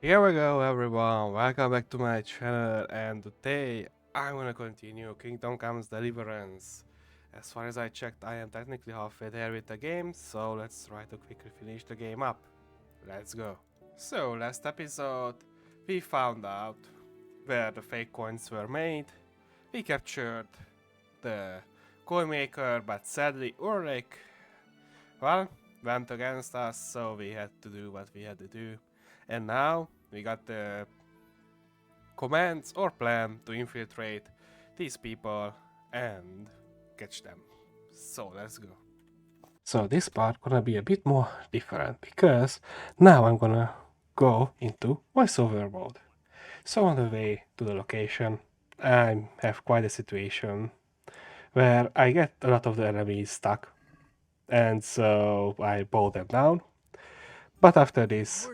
Here we go everyone, welcome back to my channel, and today I'm gonna continue Kingdom Come Deliverance. As far as I checked, I am technically halfway there with the game, so let's try to quickly finish the game up. Let's go. So last episode, we found out where the fake coins were made. We captured the coin maker, but sadly Ulrich, well, went against us, so we had to do what we had to do. And now we got the commands or plan to infiltrate these people and catch them. So let's go. So this part gonna be a bit more different because now I'm gonna go into voiceover mode. So on the way to the location, I have quite a situation where I get a lot of the enemies stuck, and so I bow them down. But after this,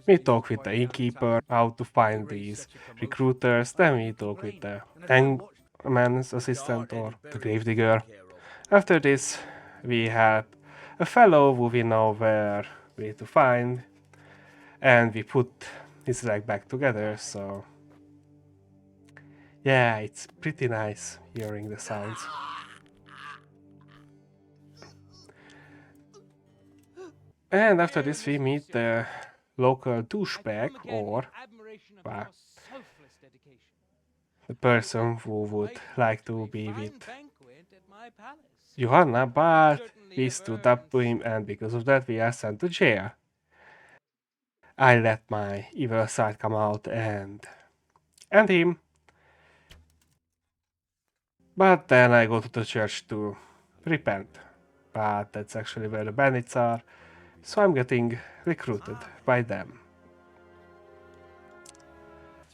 we talk with the innkeeper how to find these recruiters, then we talk with the hangman's assistant or the gravedigger. After this, we have a fellow who we know where we to find, and we put his leg back together, so yeah, it's pretty nice hearing the sounds. And after this, we meet the local douchebag, or well, the person who would like to be with Johanna, but we stood up to him, and because of that, we are sent to jail. I let my evil side come out and him. But then I go to the church to repent. But that's actually where the bandits are, so I'm getting recruited by them.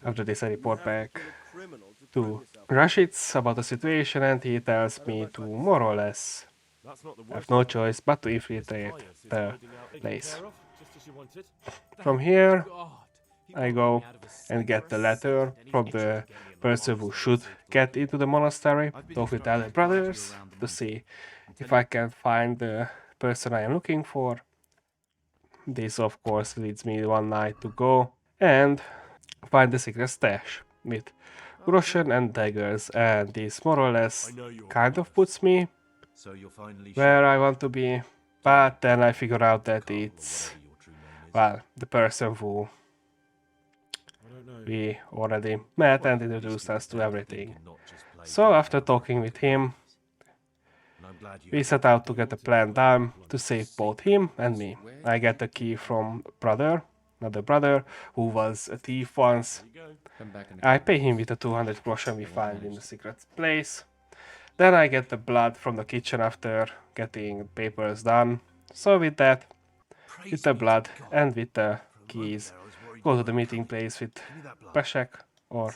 After this, I report back to Rashid's about the situation, and he tells me to more or less have no choice but to infiltrate the place. From here, I go and get the letter from the person who should get into the monastery, talk with the other brothers to see if I can find the person I am looking for. This, of course, leads me one night to go and find the secret stash with groschen and daggers, and this more or less kind of puts me where I want to be, but then I figure out that it's, well, the person who we already met and introduced us to everything. So after talking with him, we set out to get a plan done to save both him and me. I get the key from another brother, who was a thief once. I pay him with the 200 groschen we find in the secret place. Then I get the blood from the kitchen after getting papers done. So with that, with the blood and with the keys, go to the meeting place with Pesek, or,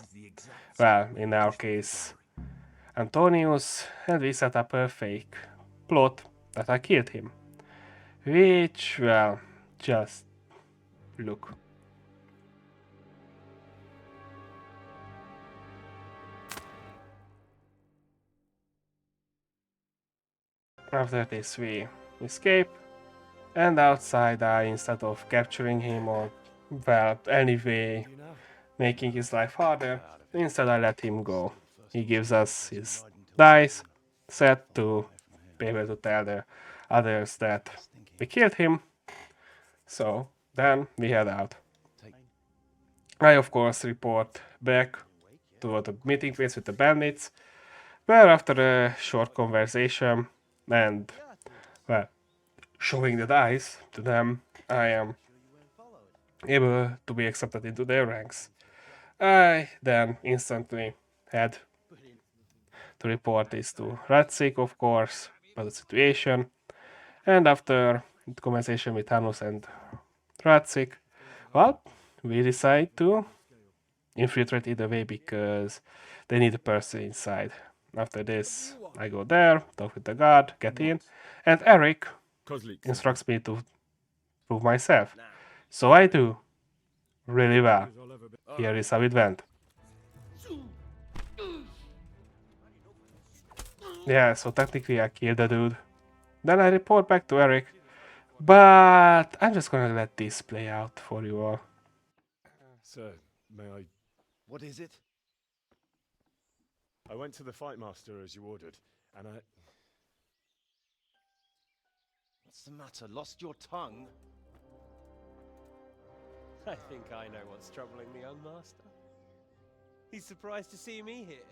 well, in our case, Antonius, and we set up a fake plot that I killed him. Which, well, just look. After this, we escape, and outside, instead of capturing him or, well, anyway, making his life harder, instead I let him go. He gives us his dice set to be able to tell the others that we killed him. So then we head out. I, of course, report back to the meeting place with the bandits, where after a short conversation and, well, showing the dice to them, I am able to be accepted into their ranks. I then instantly head to report this to Ratzik, of course, about the situation, and after the conversation with Hanus and Ratzik, well, we decide to infiltrate either way because they need a person inside. After this, I go there, talk with the guard, get in, and Eric instructs me to prove myself. So I do. Really well. Here is how it went. Yeah, so technically I killed the dude. Then I report back to Eric, but I'm just gonna let this play out for you all. Sir, may I... What is it? I went to the Fight Master as you ordered, and I... What's the matter? Lost your tongue? I think I know what's troubling the young master. He's surprised to see me here.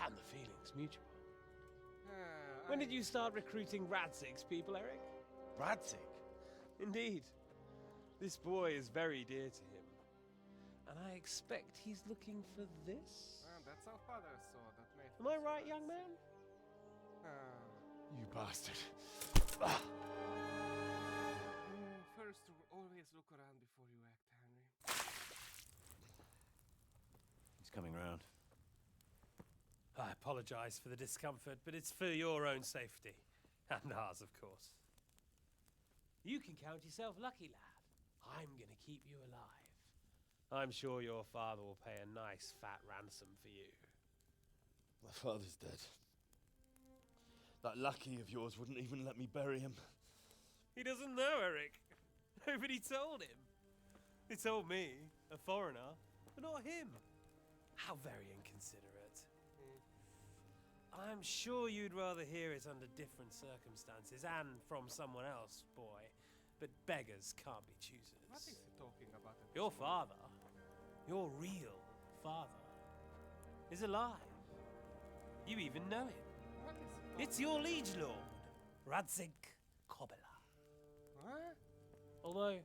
And the feeling's mutual. When did you start recruiting Radzig's people, Eric? Radzig? Indeed. This boy is very dear to him. And I expect he's looking for this? That's our father's sword that made. Am I right, young man? You bastard. First, always look around before you act, Henry. He's coming round. I apologize for the discomfort, but it's for your own safety. And ours, of course. You can count yourself lucky, lad. I'm gonna keep you alive. I'm sure your father will pay a nice fat ransom for you. My father's dead. That lackey of yours wouldn't even let me bury him. He doesn't know, Eric. Nobody told him. They told me, a foreigner, but not him. How very inconsiderate. I'm sure you'd rather hear it under different circumstances and from someone else, boy. But beggars can't be choosers. What is he talking about? Your father, your real father, is alive. You even know him. What is he It's your liege lord, Radzig Kobyla. What? Although,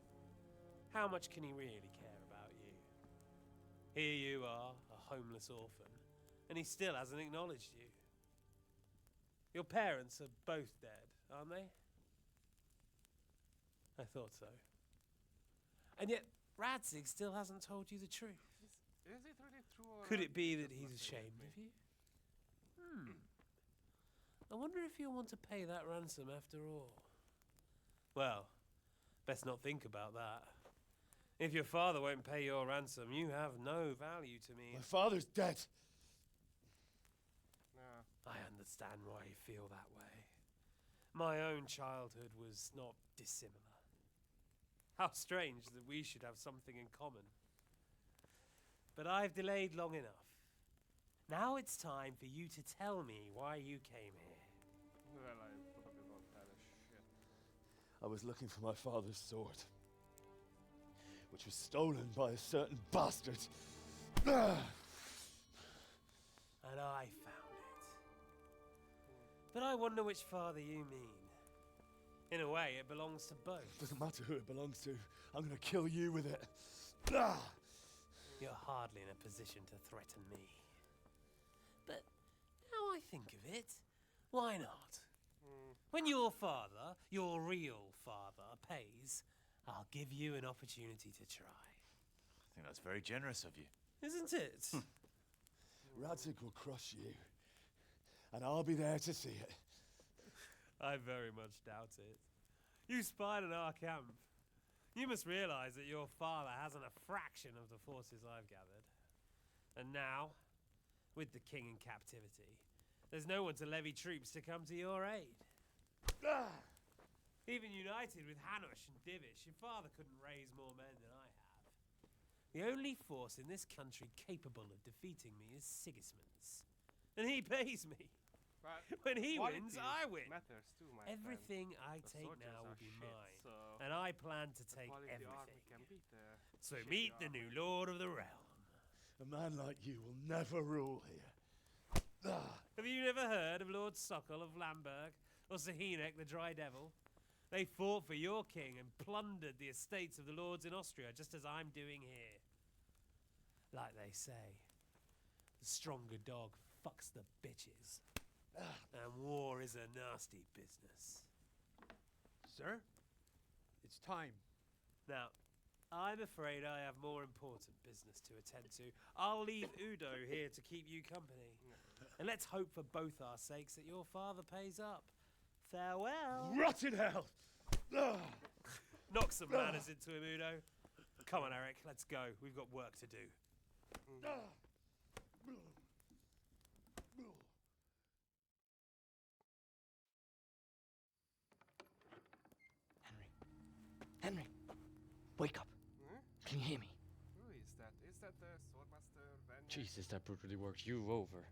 how much can he really care about you? Here you are, a homeless orphan, and he still hasn't acknowledged you. Your parents are both dead, aren't they? I thought so. And yet, Radzig still hasn't told you the truth. Is it really true? Or Could it be that just he's messing with ashamed me? of you? I wonder if you'll want to pay that ransom after all. Well, best not think about that. If your father won't pay your ransom, you have no value to me. My father's dead. No. I understand why you feel that way. My own childhood was not dissimilar. How strange that we should have something in common. But I've delayed long enough. Now it's time for you to tell me why you came here. Well, I probably won't tell a shit. I was looking for my father's sword, which was stolen by a certain bastard. And I found it. But I wonder which father you mean. In a way, it belongs to both. Doesn't matter who it belongs to. I'm gonna kill you with it. You're hardly in a position to threaten me. But now I think of it, why not? When your father, your real father, pays, I'll give you an opportunity to try. I think that's very generous of you. Isn't it? Radzig will crush you, and I'll be there to see it. I very much doubt it. You spied on our camp. You must realize that your father hasn't a fraction of the forces I've gathered. And now, with the king in captivity, there's no one to levy troops to come to your aid. Even united with Hanush and Divish, your father couldn't raise more men than I have. The only force in this country capable of defeating me is Sigismund's. And he pays me. But When he quality wins, I win. Matters too, my friend. Everything I The take soldiers now are will be shit, mine. so And I plan to the take quality army everything. can beat the So shitty meet the army. new lord of the realm. A man like you will never rule here. Have you never heard of Lord Sokol of Lamberg or Sahinek the Dry Devil? They fought for your king and plundered the estates of the lords in Austria, just as I'm doing here. Like they say, the stronger dog fucks the bitches. And war is a nasty business. Sir, it's time. Now, I'm afraid I have more important business to attend to. I'll leave Udo here to keep you company. And let's hope for both our sakes that your father pays up. Farewell. Rot in hell! Knock some manners into him, Udo. Come on, Eric, let's go. We've got work to do. Henry, wake up. Huh? Can you hear me? Who is said Swordmaster when Jesus, that brutally worked you over.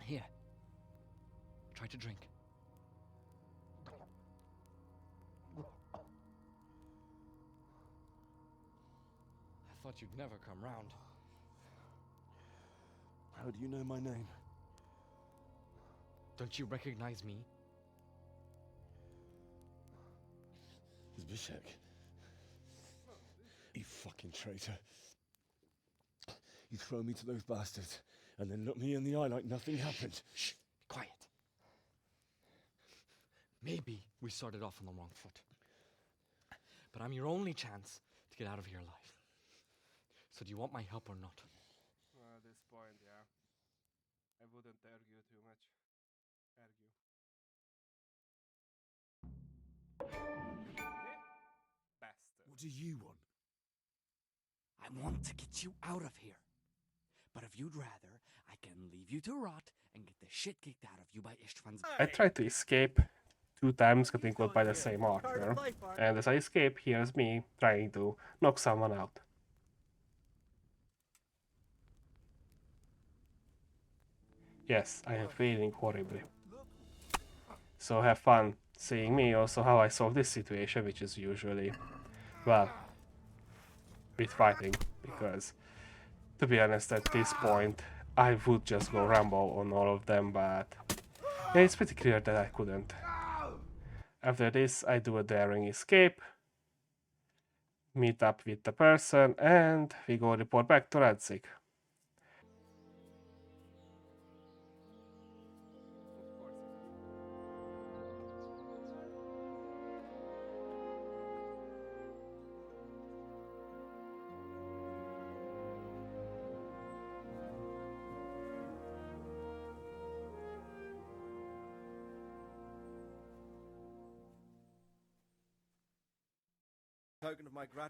Here. Try to drink. I thought you'd never come round. How do you know my name? Don't you recognize me? Zbyszek. You fucking traitor. You throw me to those bastards and then look me in the eye like nothing happened. Shh, quiet. Maybe we started off on the wrong foot. But I'm your only chance to get out of here alive. So do you want my help or not? at this point, yeah. I wouldn't argue too much. Bastard. What do you want? I want to get you out of here. But if you'd rather, I can leave you to rot and get the shit kicked out of you by Ishtvan's... I tried to escape 2 times, getting caught by the same archer. And as I escape, here's me trying to knock someone out. Yes, I am failing horribly. So have fun seeing me also how I solve this situation, which is usually, well, with fighting, because to be honest at this point I would just go Rambo on all of them, but yeah, it's pretty clear that I couldn't. After this I do a daring escape, meet up with the person, and we go report back to Radzig.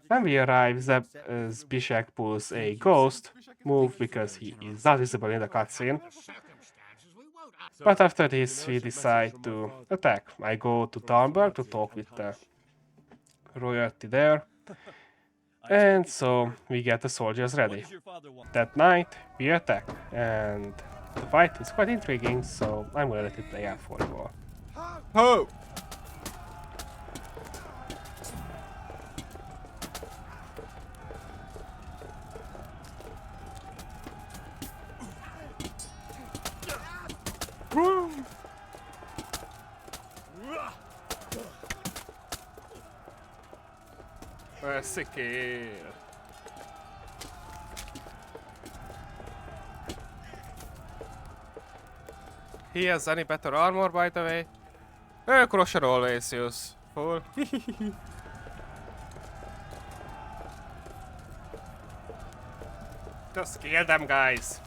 When we arrive, Zbyszek pulls a ghost move because he is not visible in the cutscene. But after this, we decide to attack. I go to Tarnberg to talk with the royalty there. And so we get the soldiers ready. That night, we attack. And the fight is quite intriguing, so I'm gonna let it play out for you all. Ho! Sick. He has any better armor, by the way? Crusher always use full. Just kill them, guys.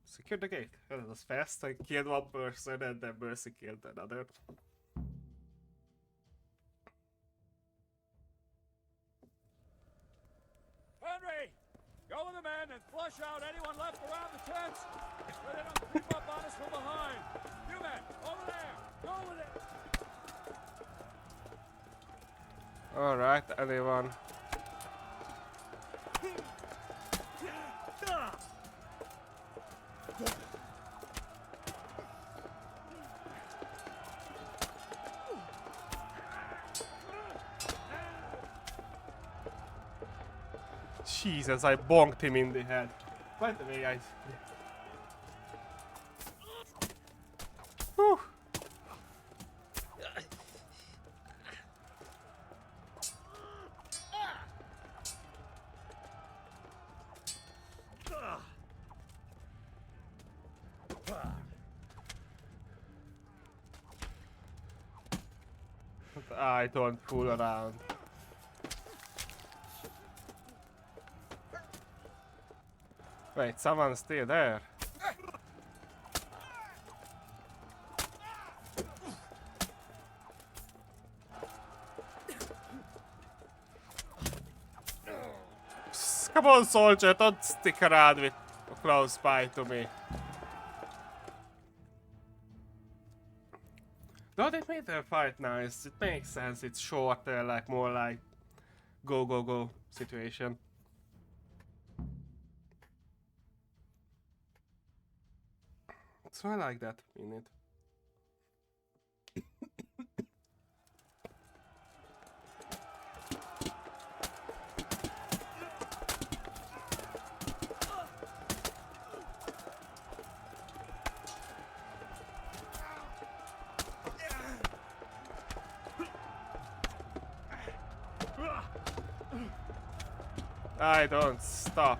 Secure the gate. That was fast. I killed one person and then Mercy killed another. Henry! Go with the men and flush out anyone left around the tents so they don't creep up on us from behind. You men, over there! Go with it! Alright, anyone. Jesus, I bonked him in the head. By the way, guys. Whew. I don't fool around. Wait, someone's still there. Come on, soldier, don't stick around with close by to me. Though they made Fighter fight nice. It makes sense. It's shorter, like more like go go go situation. So I like that in it. I don't stop.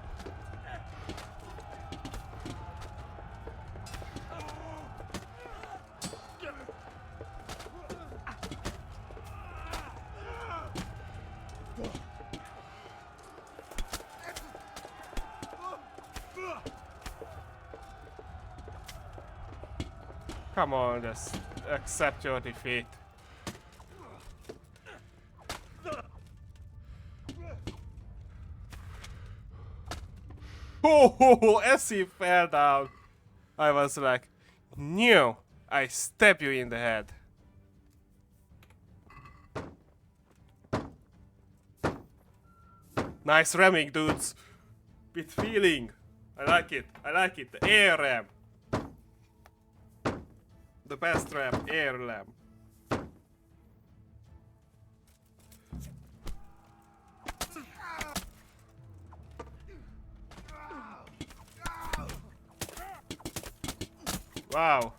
Come on, just accept your defeat. Oh, as he fell down, I was like, no, I stab you in the head. Nice ramming, dudes. With feeling. I like it. I like it. The air ram. The best ram. Air ram. Wow.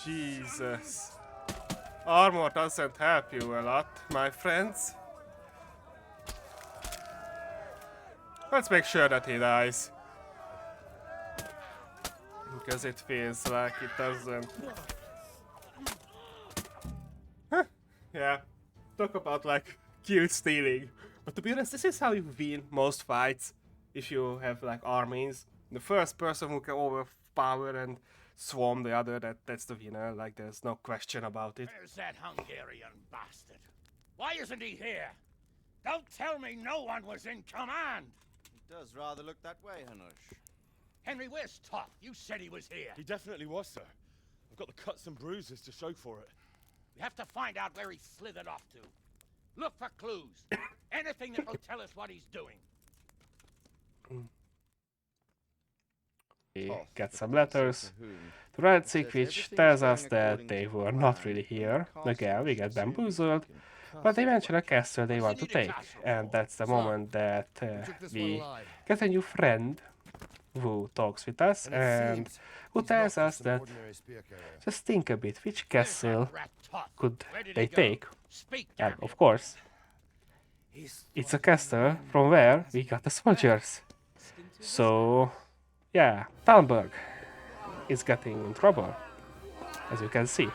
Jesus. Armor doesn't help you a lot, my friends. Let's make sure that he dies. Because it feels like it doesn't. Huh. Yeah. Talk about like kill stealing. But to be honest, this is how you win most fights. If you have like armies. The first person who can overpower and swarm the other, that's the winner. Like there's no question about it. Where's that Hungarian bastard? Why isn't he here? Don't tell me no one was in command! It does rather look that way, Hanush. Henry, where's Toth? You said he was here. He definitely was, sir. I've got the cuts and bruises to show for it. We have to find out where he slithered off to. Look for clues. Anything that will tell us what he's doing. We get some letters to Radzik, which tells us that they were not really here. Again, we get bamboozled, but they mention a castle they want to take, and that's the moment that we get a new friend who talks with us and who tells us that just think a bit, which castle could they take? And of course, it's a castle from where we got the soldiers. So yeah, Talberg is getting in trouble, as you can see.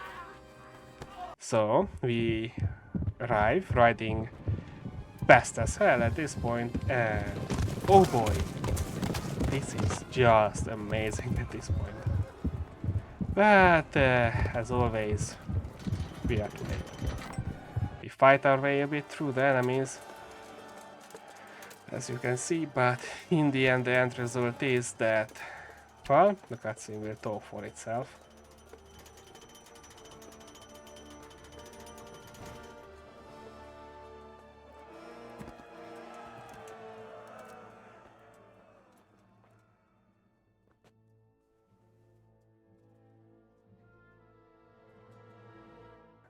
So we arrive riding fast as hell at this point, and oh boy, this is just amazing at this point. But as always, we are too late. We fight our way a bit through the enemies, as you can see, but in the end the end result is that, well, the cutscene will talk for itself.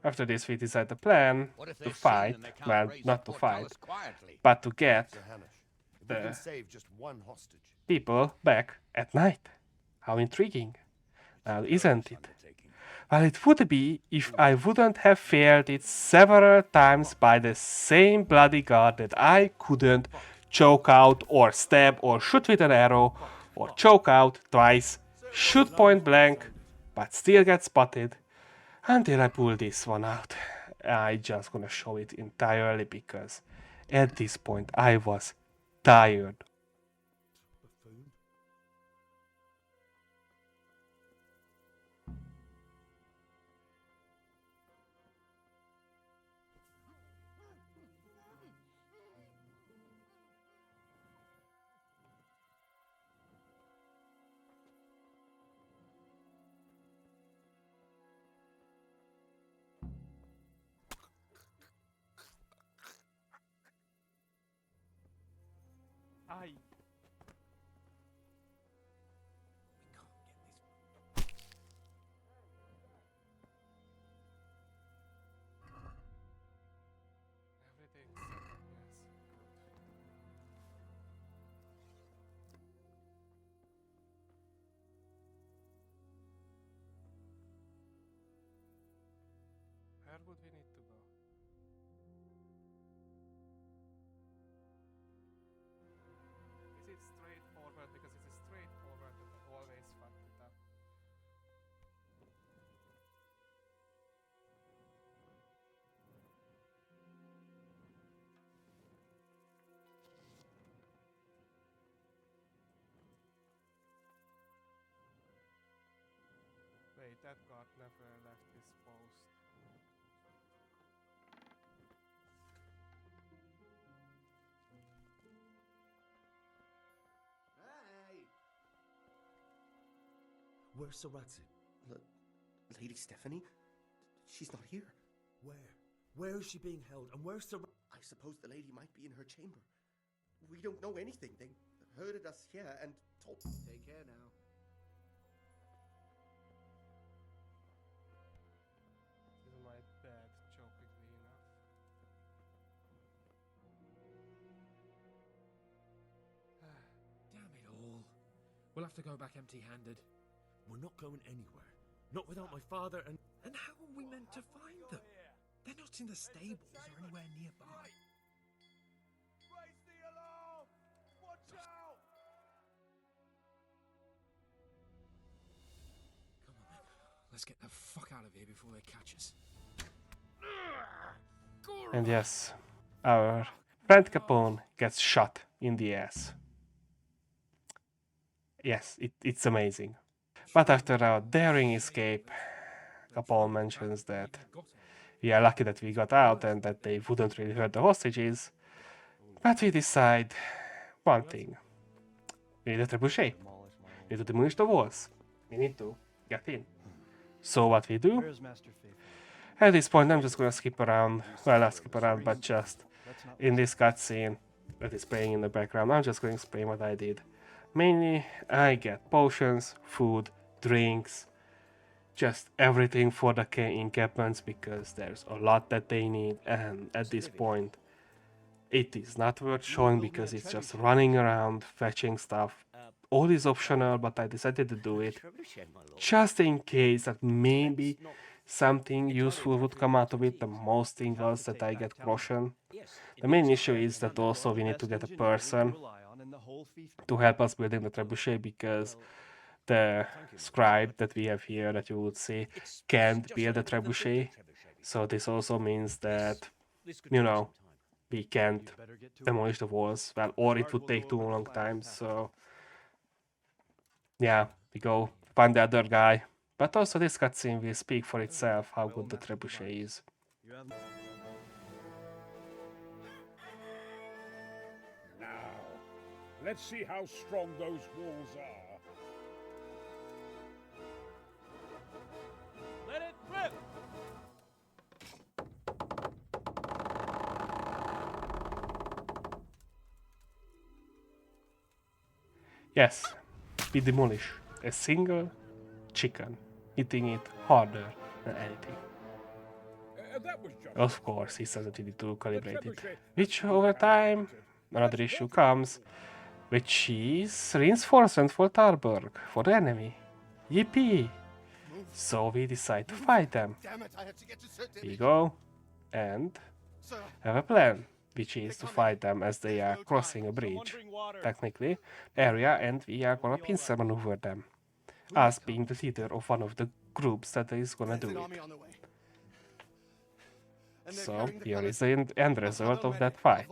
After this we decide the plan to fight, well, not to fight, but to get the people back at night. How intriguing. Now, isn't it? Well, it would be if I wouldn't have failed it several times by the same bloody god that I couldn't choke out or stab or shoot with an arrow or choke out twice, shoot point blank, but still get spotted until I pull this one out. I just gonna show it entirely because at this point I was tired. die. Everything's set up, yes. Good. Where would we need to go? Is it straightforward? Because it is straightforward, but I always fuck it up. Wait, that guard never left his post. Hey! Where's Saratsi? Lady Stephanie? She's not here. Where? Where is she being held? And where's Saratsi? I suppose the lady might be in her chamber. We don't know anything. They herded us here and told... Take care now. This is my bad, jokingly enough. Damn it all. We'll have to go back empty-handed. We're not going anywhere. Not without my father and... And how are we meant to find them? They're not in the stables or anywhere nearby. Raise the alarm! Watch out! Come on then. Let's get the fuck out of here before they catch us. And yes, our friend Capone gets shot in the ass. Yes, it's amazing. But after our daring escape, Capone mentions that we are lucky that we got out and that they wouldn't really hurt the hostages. But we decide one thing. We need a trebuchet. We need to demolish the walls. We need to get in. So what we do? At this point, I'm just gonna skip around. Well, not skip around, but just in this cutscene that is playing in the background, I'm just going to explain what I did. Mainly, I get potions, food, drinks, just everything for the encampments because there's a lot that they need, and at this point, it is not worth showing because it's just running around, fetching stuff. All is optional, but I decided to do it just in case that maybe something useful would come out of it. The most thing else that I get caution. The main issue is that also we need to get a person to help us building the trebuchet because the scribe that we have here that you would see can't build a trebuchet. So this also means that, you know, we can't demolish the walls, well, or it would take too long time. So yeah, we go find the other guy. But also this cutscene will speak for itself how good the trebuchet is. Now, let's see how strong those walls are. Let it rip! Yes, we demolish a single chicken, hitting it harder than anything. That was just Of course, he says that we need to calibrate it, which over time, another issue comes, which is reinforcement for Tarburg, for the enemy. Yippee! So we decide to fight them. Damn it, I have to get to certain... We go and Sir, have a plan, which is to fight them as they are crossing a bridge, technically, area, and we are gonna pincer maneuver them, us being the leader of one of the groups that is gonna do there's an it. army on the way. And they're So carrying the here is colors the end of result of Valdeck. that fight.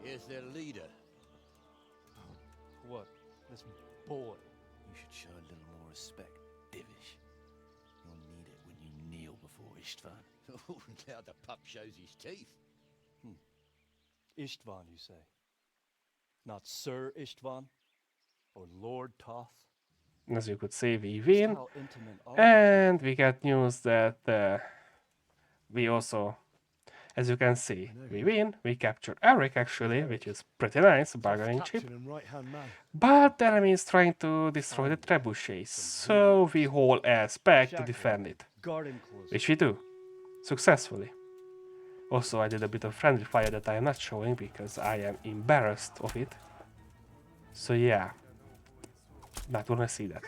Here's their leader. What? This boy? You should show a little more respect, Divish. You'll need it when you kneel before Istvan. Oh, now the pup shows his teeth. Istvan, you say? Not Sir Istvan? Or Lord Toth? As you could see, we Just win. how intimate are you And we got news that we also, as you can see, we win. We capture Eric actually, which is pretty nice, bargaining chip. Captain and right-hand man. But the enemy is trying to destroy the trebuchet, so we haul ass back to defend it. Garden close. Which we do, successfully. Also, I did a bit of friendly fire that I am not showing because I am embarrassed of it. So yeah, not gonna see that.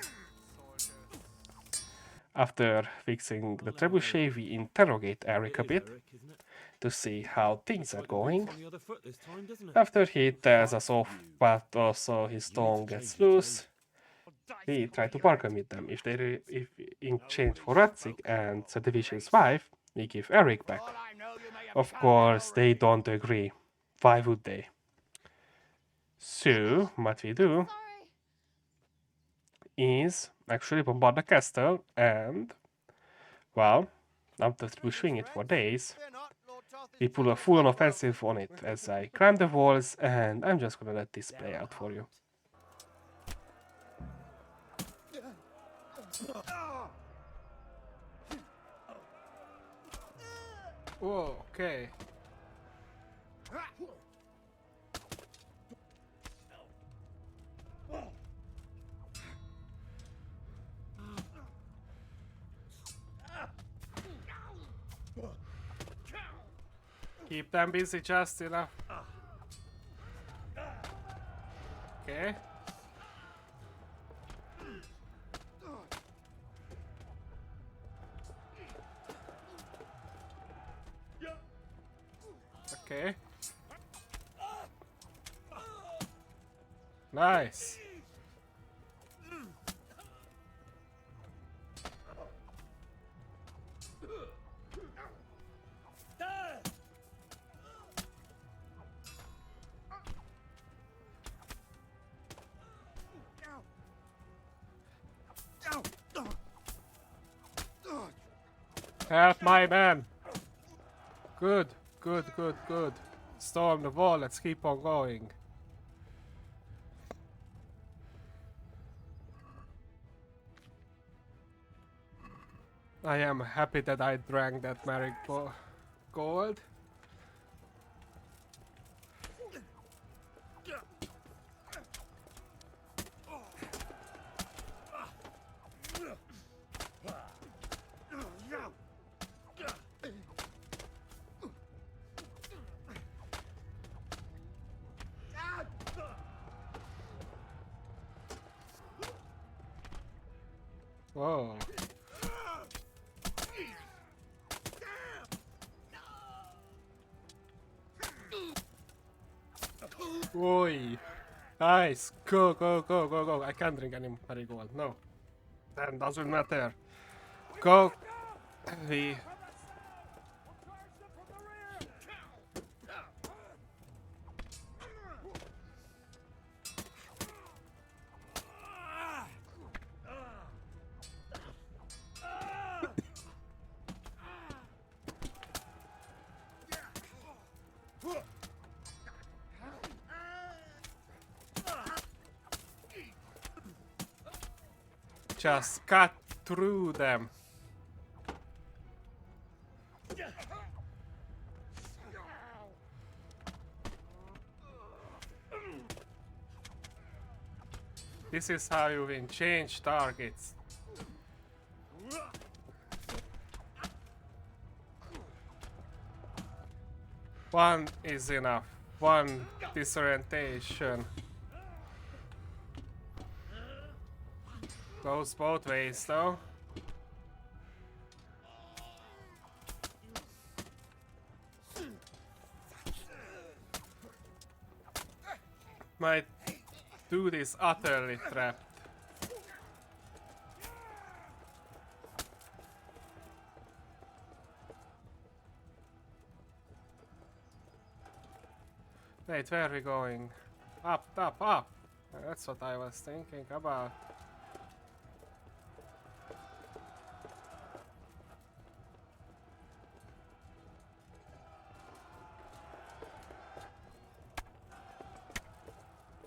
After fixing the trebuchet, we interrogate Eric a bit to see how things are going. On the other foot this time, doesn't it? After he tells us off, but also his tongue gets loose, we try to bargain with them. If in exchange for Ratzik and Sedivish's wife, we give Eric back. Of course, they don't agree. Why would they? So, what we do is actually bombard the castle and, well, after pushing it for days, we pull a full-on offensive on it as I climb the walls, and I'm just gonna let this play out for you. Whoa, okay. Keep them busy just enough. Okay. Okay. Nice. Help my man. Good, good, good, good. Storm the wall, let's keep on going. I am happy that I drank that Merrick gold. Whoa. Oi. Nice. Go, go, go, go, go. I can't drink any marigold. No. Then doesn't matter. Go. We. Just cut through them. This is how you win. Change targets. One is enough. One disorientation. Goes both ways though. My dude is utterly trapped. Wait, where are we going? Up, up, up! That's what I was thinking about.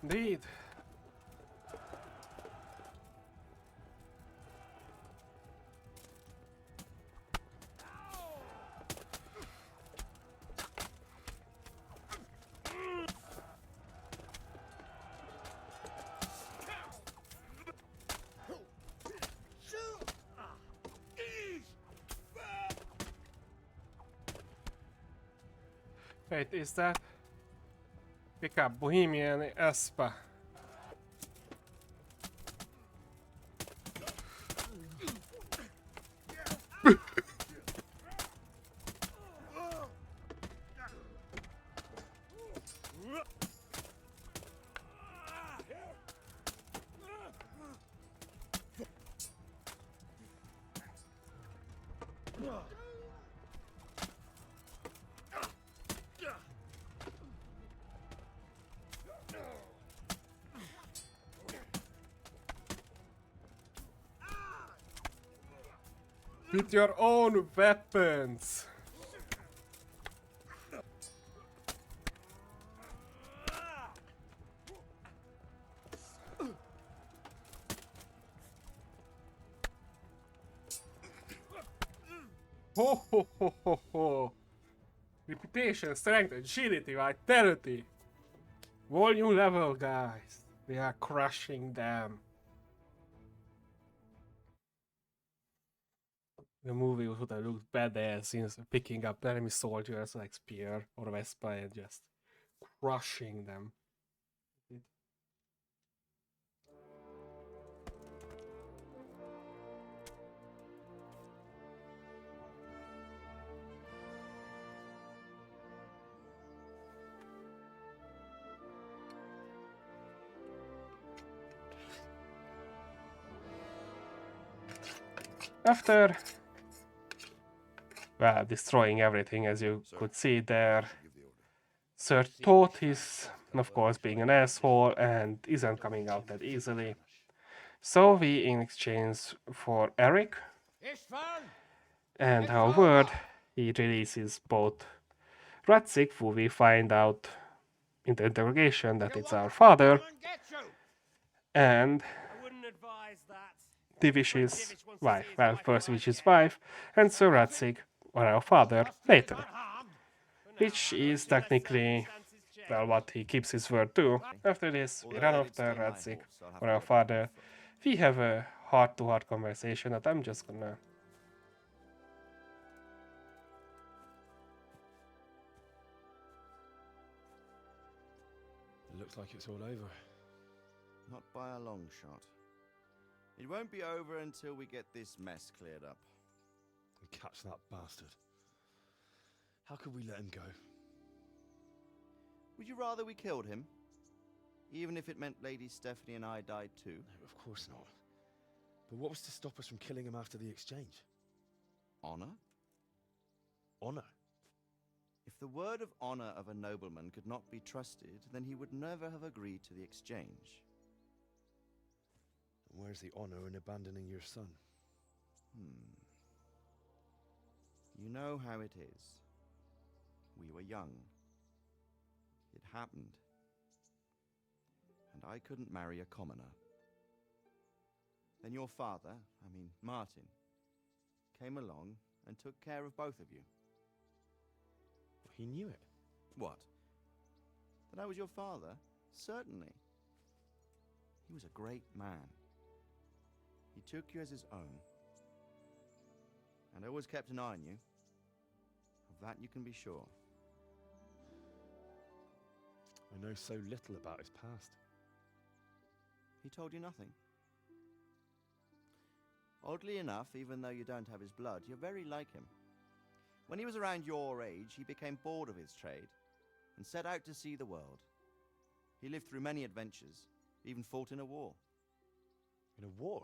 Indeed. Wait, is that? Pick up Bohemian Espa. With your own weapons. Ho ho ho ho ho. Reputation, strength, agility, vitality. Volume level, guys. We are crushing them. The movie would have looked badass since picking up enemy soldiers like Spear or Vespa and just crushing them. After destroying everything, as you could see there, Sir Toth is, of course, being an asshole and isn't coming out that easily. So we, in exchange for Eric and our word, he releases both Ratzik, who we find out in the interrogation that it's our father, and Divish's wife. Well, first Divish's wife, and Sir Ratzik, or our father, later. Which is technically, well, what he keeps his word to. After this, we run after Ratzik, or our father. We have a heart-to-heart conversation that I'm just gonna... It looks like it's all over. Not by a long shot. It won't be over until we get this mess cleared up. And catch that bastard. How could we let him go? Would you rather we killed him? Even if it meant Lady Stephanie and I died too? No, of course not. But what was to stop us from killing him after the exchange? Honor? Honor? If the word of honor of a nobleman could not be trusted, then he would never have agreed to the exchange. And where's the honor in abandoning your son? You know how it is. We were young. It happened. And I couldn't marry a commoner. Then your father, Martin, came along and took care of both of you. He knew it. What? That I was your father? Certainly. He was a great man. He took you as his own. And always kept an eye on you. Of that you can be sure. I know so little about his past. He told you nothing? Oddly enough, even though you don't have his blood, you're very like him. When he was around your age, he became bored of his trade and set out to see the world. He lived through many adventures, even fought in a war. In a war?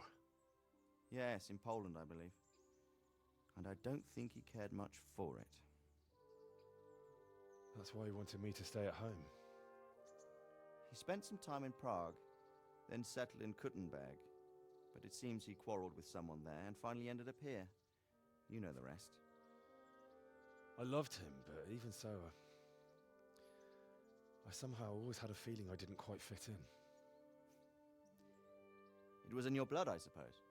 Yes, in Poland, I believe. And I don't think he cared much for it. That's why he wanted me to stay at home. spent some time in Prague, then settled in Kuttenberg, but it seems he quarreled with someone there and finally ended up here. You know the rest. I loved him, but even so, I somehow always had a feeling I didn't quite fit in. It was in your blood, I suppose.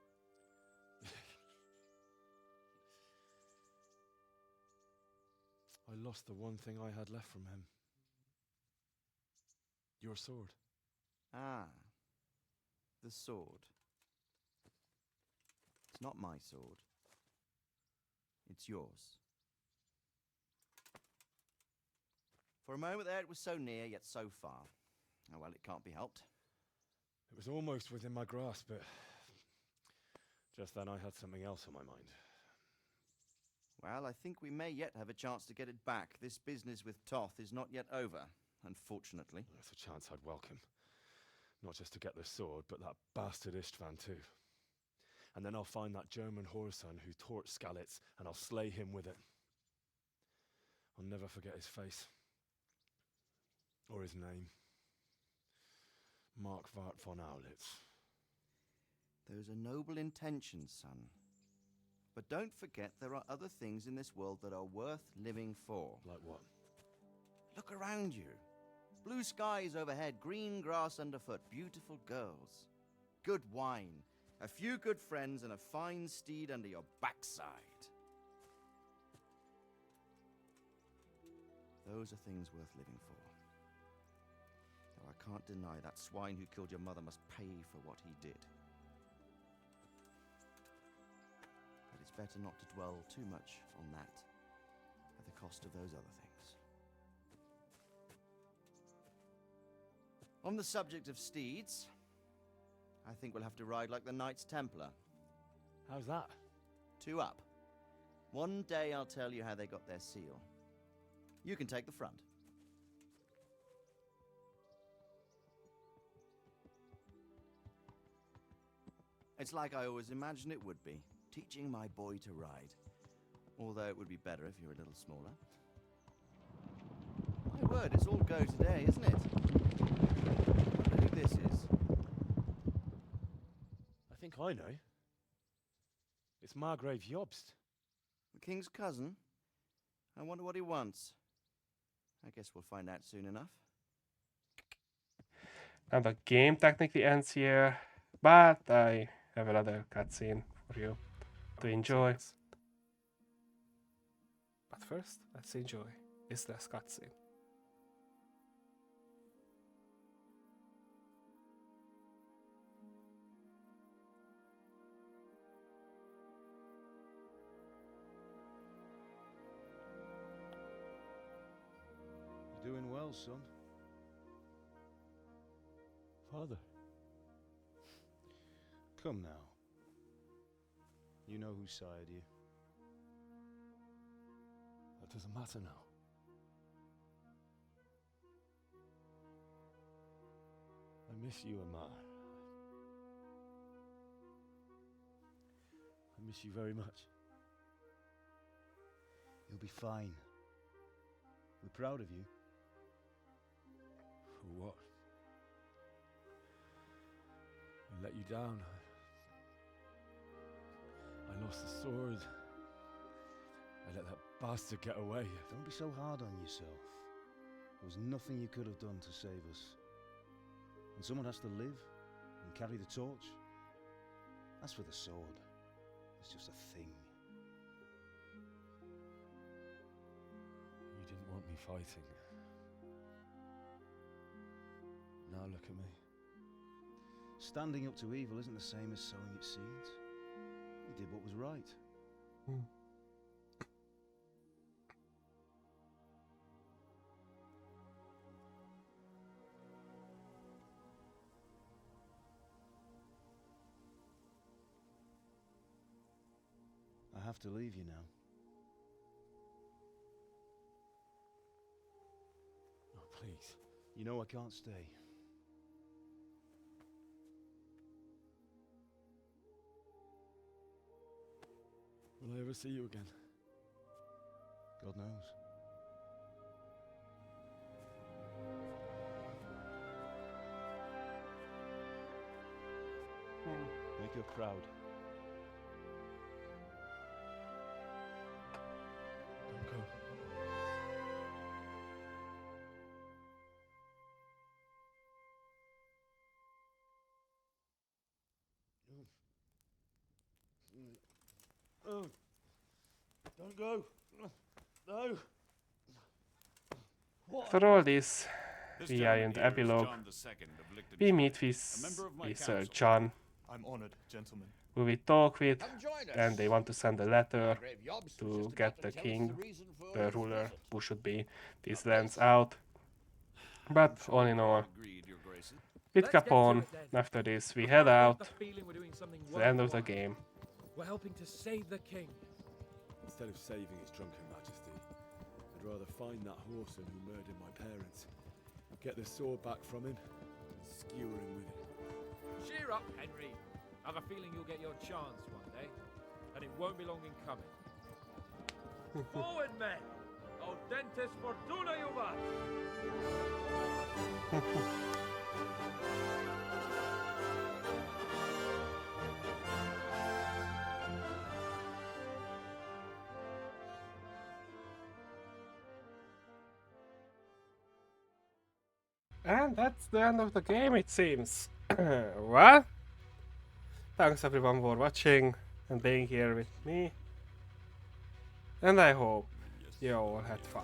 I lost the one thing I had left from him. Your sword. Ah, the sword. It's not my sword. It's yours. For a moment there, it was so near, yet so far. Oh well, it can't be helped. It was almost within my grasp, but just then I had something else on my mind. Well, I think we may yet have a chance to get it back. This business with Toth is not yet over, unfortunately. That's a chance I'd welcome. Not just to get the sword, but that bastard Istvan too. And then I'll find that German whoreson who torched Skalitz, and I'll slay him with it. I'll never forget his face. Or his name. Mark Vart von Aulitz. Those are noble intentions, son. But don't forget there are other things in this world that are worth living for. Like what? Look around you. Blue skies overhead, green grass underfoot, beautiful girls. Good wine, a few good friends, and a fine steed under your backside. Those are things worth living for. Though I can't deny that swine who killed your mother must pay for what he did. But it's better not to dwell too much on that at the cost of those other things. On the subject of steeds, I think we'll have to ride like the Knights Templar. How's that? 2 up. One day I'll tell you how they got their seal. You can take the front. It's like I always imagined it would be, teaching my boy to ride. Although it would be better if you were a little smaller. My word, it's all go today, isn't it? I wonder who this is. I think I know. It's Margrave Jobst. The king's cousin? I wonder what he wants. I guess we'll find out soon enough. Now the game technically ends here, but I have another cutscene for you to enjoy. But first, let's enjoy this last cutscene. You're doing well, son. Father. Come now. You know who sired you. That doesn't matter now. I miss you, Amar. I miss you very much. You'll be fine. We're proud of you. For what? I let you down. I lost the sword. I let that bastard get away. Don't be so hard on yourself. There was nothing you could have done to save us. And someone has to live and carry the torch. As for the sword, it's just a thing. You didn't want me fighting. Now look at me. Standing up to evil isn't the same as sowing its seeds. You did what was right. I have to leave you now. Oh, please. You know I can't stay. Will I ever see you again? God knows. crowd. Don't go. Oh, don't go. No. After all this, This we are in gentleman the here is epilogue. John II of Lichtenstein, We meet a with member of my Sir council. John, I'm honored, gentlemen. who we talk with, Come join us. and they want to send a letter Grave Yobs was to just get about the to tell us king, reason for the his ruler, visit. who should be these lands out. But all in all, Agreed, Your Grace. with Let's get to Capone, it then. after this we I head can't help out the feeling we're doing something to the end of the worthwhile. game. We're helping to save the king. Instead of saving his drunken majesty, I'd rather find that whoreson who murdered my parents, get the sword back from him, and skewer him with it. Cheer up, Henry. I've a feeling you'll get your chance one day, and it won't be long in coming. Forward, men! Audentes fortuna juvat! And that's the end of the game, it seems. Well, thanks everyone for watching and being here with me. And I hope you all had fun.